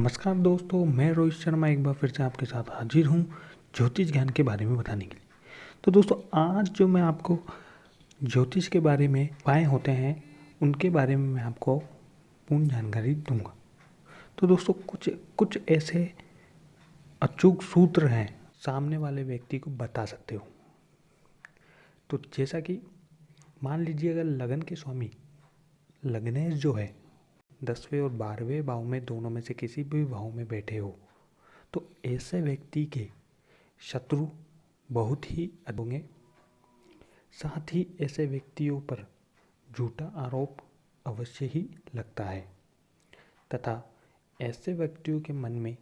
नमस्कार दोस्तों, मैं रोहित शर्मा एक बार फिर से आपके साथ हाजिर हूँ ज्योतिष ज्ञान के बारे में बताने के लिए। तो दोस्तों, आज जो मैं आपको ज्योतिष के बारे में उपाय होते हैं उनके बारे में मैं आपको पूर्ण जानकारी दूंगा। तो दोस्तों, कुछ ऐसे अचूक सूत्र हैं सामने वाले व्यक्ति को बता सकते हो। तो जैसा कि मान लीजिए, अगर लगन के स्वामी लग्नेश जो है 10वें और 12वें भाव में, दोनों में से किसी भी भाव में बैठे हो, तो ऐसे व्यक्ति के शत्रु बहुत ही अधिक होंगे। साथ ही ऐसे व्यक्तियों पर झूठा आरोप अवश्य ही लगता है तथा ऐसे व्यक्तियों के मन में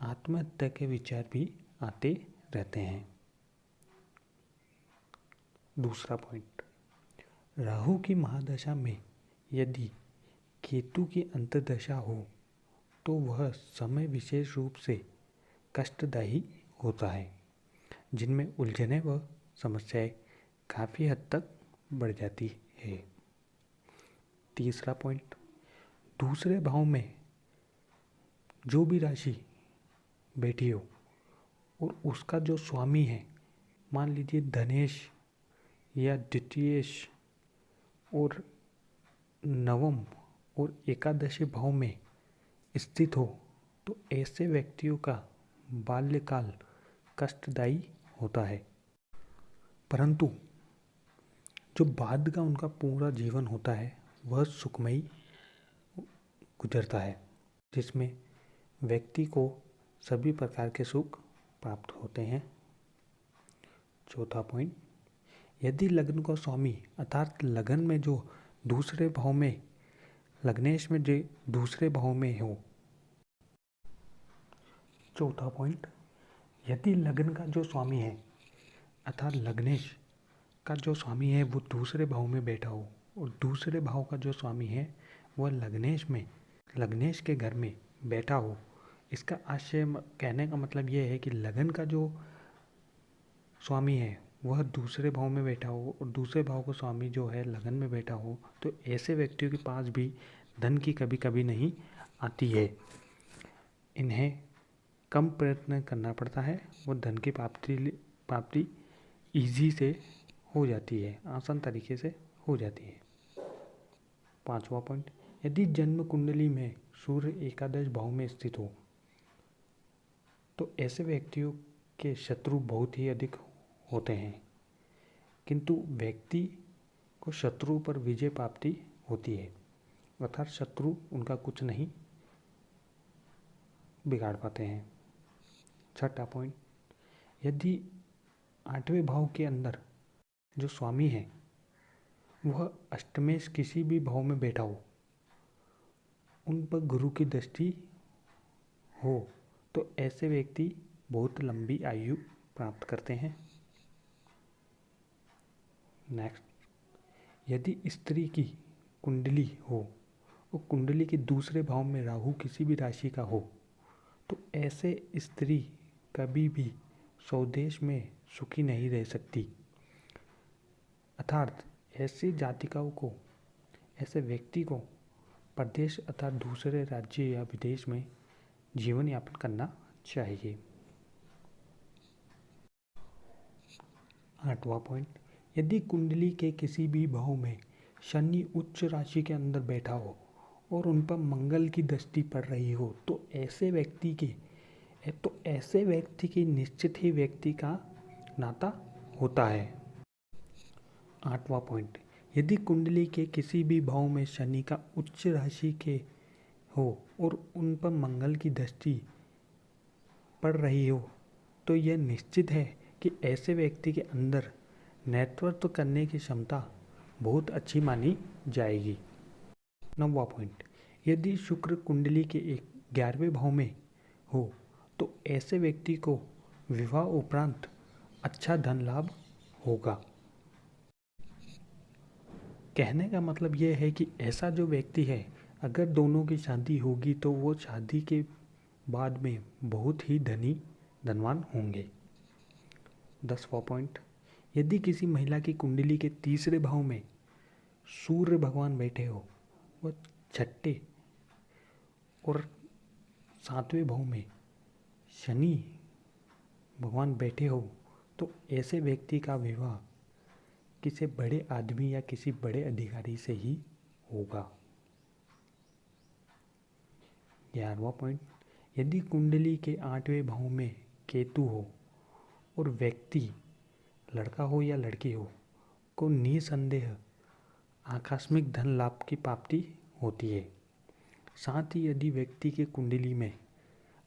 आत्महत्या के विचार भी आते रहते हैं। दूसरा पॉइंट, राहु की महादशा में यदि केतु की अंतर्दशा हो तो वह समय विशेष रूप से कष्टदायी होता है, जिनमें उलझने व समस्याएं काफ़ी हद तक बढ़ जाती है। तीसरा पॉइंट, दूसरे भाव में जो भी राशि बैठी हो और उसका जो स्वामी है, मान लीजिए धनेश या द्वितीयेश और नवम और एकादशी भाव में स्थित हो, तो ऐसे व्यक्तियों का बाल्यकाल कष्टदायी होता है, परंतु जो बाद का उनका पूरा जीवन होता है वह सुखमयी गुजरता है, जिसमें व्यक्ति को सभी प्रकार के सुख प्राप्त होते हैं। चौथा पॉइंट, यदि लग्न का स्वामी अर्थात लगन में जो दूसरे भाव में, लग्नेश में जो दूसरे भाव में हो। चौथा पॉइंट, यदि लग्न का जो स्वामी है अर्थात लग्नेश का जो स्वामी है वो दूसरे भाव में बैठा हो और दूसरे भाव का जो स्वामी है वह लग्नेश के घर में बैठा हो। इसका आशय, कहने का मतलब यह है कि लगन का जो स्वामी है वह दूसरे भाव में बैठा हो और दूसरे भाव का स्वामी जो है लगन में बैठा हो, तो ऐसे व्यक्तियों के पास भी धन की कभी कभी नहीं आती है। इन्हें कम प्रयत्न करना पड़ता है, वो धन की प्राप्ति ईजी से हो जाती है, आसान तरीके से हो जाती है। पांचवा पॉइंट, यदि जन्म कुंडली में सूर्य एकादश भाव में स्थित हो तो ऐसे व्यक्तियों के शत्रु बहुत ही अधिक होते हैं, किंतु व्यक्ति को शत्रु पर विजय प्राप्ति होती है, अर्थात शत्रु उनका कुछ नहीं बिगाड़ पाते हैं। छठा पॉइंट, यदि 8वें भाव के अंदर जो स्वामी है वह अष्टमेश किसी भी भाव में बैठा हो, उन पर गुरु की दृष्टि हो, तो ऐसे व्यक्ति बहुत लंबी आयु प्राप्त करते हैं। नेक्स्ट, यदि स्त्री की कुंडली हो और कुंडली के दूसरे भाव में राहु किसी भी राशि का हो, तो ऐसे स्त्री कभी भी स्वदेश में सुखी नहीं रह सकती, अर्थात ऐसी जातिकाओं को, ऐसे व्यक्ति को प्रदेश अर्थात दूसरे राज्य या विदेश में जीवन यापन करना चाहिए। 8वां पॉइंट, यदि कुंडली के किसी भी भाव में शनि उच्च राशि के अंदर बैठा हो और उन पर मंगल की दृष्टि पड़ रही हो, तो ऐसे व्यक्ति की निश्चित ही व्यक्ति का नाता होता है। 8वां पॉइंट, यदि कुंडली के किसी भी भाव में शनि का उच्च राशि के हो और उन पर मंगल की दृष्टि पड़ रही हो, तो यह निश्चित है कि ऐसे व्यक्ति के अंदर नेतृत्व करने की क्षमता बहुत अच्छी मानी जाएगी। 9वां पॉइंट, यदि शुक्र कुंडली के 11वें भाव में हो तो ऐसे व्यक्ति को विवाह उपरांत अच्छा धन लाभ होगा। कहने का मतलब यह है कि ऐसा जो व्यक्ति है, अगर दोनों की शादी होगी तो वो शादी के बाद में बहुत ही धनवान होंगे। 10वां पॉइंट, यदि किसी महिला की कुंडली के तीसरे भाव में सूर्य भगवान बैठे हो, वह छठे और 7वें भाव में शनि भगवान बैठे हो तो ऐसे व्यक्ति का विवाह किसी बड़े आदमी या किसी बड़े अधिकारी से ही होगा। 11वां पॉइंट, यदि कुंडली के 8वें भाव में केतु हो और व्यक्ति लड़का हो या लड़की हो को निसंदेह आकस्मिक धन लाभ की प्राप्ति होती है। साथ ही यदि व्यक्ति के कुंडली में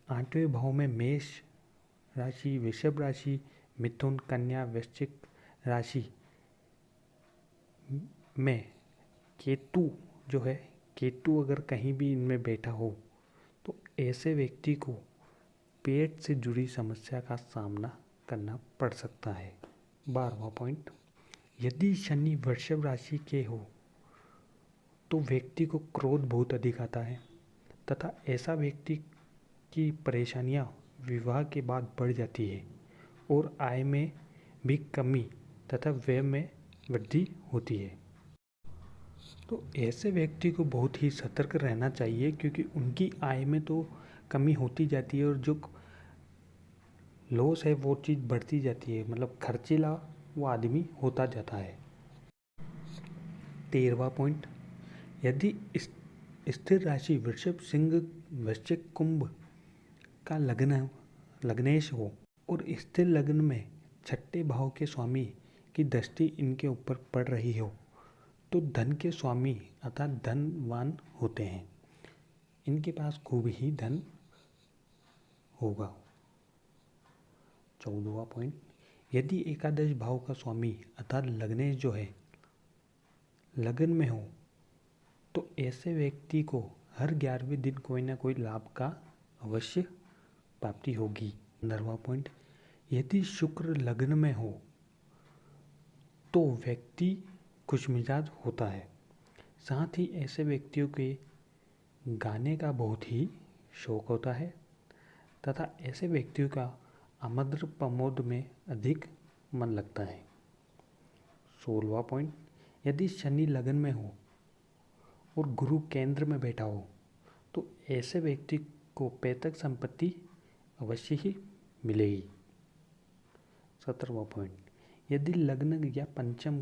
8वें भाव में मेष राशि, वृषभ राशि, मिथुन, कन्या, वृश्चिक राशि में केतु जो है, केतु अगर कहीं भी इनमें बैठा हो तो ऐसे व्यक्ति को पेट से जुड़ी समस्या का सामना करना पड़ सकता है। 12वां पॉइंट, यदि शनि वृषभ राशि के हो तो व्यक्ति को क्रोध बहुत अधिक आता है तथा ऐसा व्यक्ति की परेशानियां विवाह के बाद बढ़ जाती है और आय में भी कमी तथा व्यय में वृद्धि होती है। तो ऐसे व्यक्ति को बहुत ही सतर्क रहना चाहिए क्योंकि उनकी आय में तो कमी होती जाती है और जो लॉस है वो चीज़ बढ़ती जाती है, मतलब खर्चीला वो आदमी होता जाता है। 13वां पॉइंट, यदि स्थिर राशि वृषभ, सिंह, वृश्चिक, कुंभ का लग्नेश हो और स्थिर लग्न में 6ठे भाव के स्वामी की दृष्टि इनके ऊपर पड़ रही हो तो धन के स्वामी अर्थात धनवान होते हैं, इनके पास खूब ही धन होगा। 14वां पॉइंट, यदि एकादश भाव का स्वामी अर्थात लग्नेश जो है लगन में हो तो ऐसे व्यक्ति को हर 11वें दिन कोई ना कोई लाभ का अवश्य प्राप्ति होगी। 15वां पॉइंट, यदि शुक्र लग्न में हो तो व्यक्ति खुशमिजाज होता है। साथ ही ऐसे व्यक्तियों के गाने का बहुत ही शौक होता है तथा ऐसे व्यक्तियों का आमोद प्रमोद में अधिक मन लगता है। 16वां पॉइंट, यदि शनि लगन में हो और गुरु केंद्र में बैठा हो तो ऐसे व्यक्ति को पैतृक संपत्ति अवश्य ही मिलेगी। 17वां पॉइंट, यदि लग्न या पंचम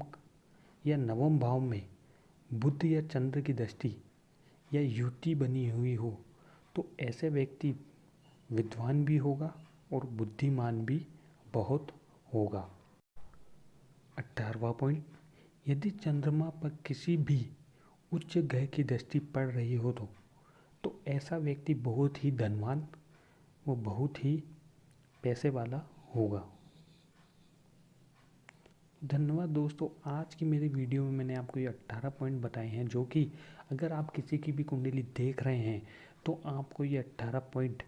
या नवम भाव में बुध या चंद्र की दृष्टि या युति बनी हुई हो तो ऐसे व्यक्ति विद्वान भी होगा और बुद्धिमान भी बहुत होगा। 18वां पॉइंट, यदि चंद्रमा पर किसी भी उच्च ग्रह की दृष्टि पड़ रही हो तो ऐसा व्यक्ति बहुत ही धनवान व बहुत ही पैसे वाला होगा। धन्यवाद दोस्तों, आज की मेरी वीडियो में मैंने आपको ये 18 पॉइंट बताए हैं जो कि अगर आप किसी की भी कुंडली देख रहे हैं तो आपको ये 18 पॉइंट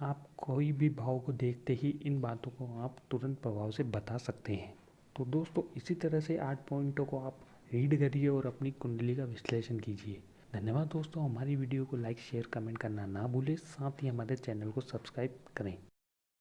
आप कोई भी भाव को देखते ही इन बातों को आप तुरंत प्रभाव से बता सकते हैं। तो दोस्तों इसी तरह से 8 पॉइंटों को आप रीड करिए और अपनी कुंडली का विश्लेषण कीजिए। धन्यवाद दोस्तों, हमारी वीडियो को लाइक, शेयर, कमेंट करना ना भूलें, साथ ही हमारे चैनल को सब्सक्राइब करें।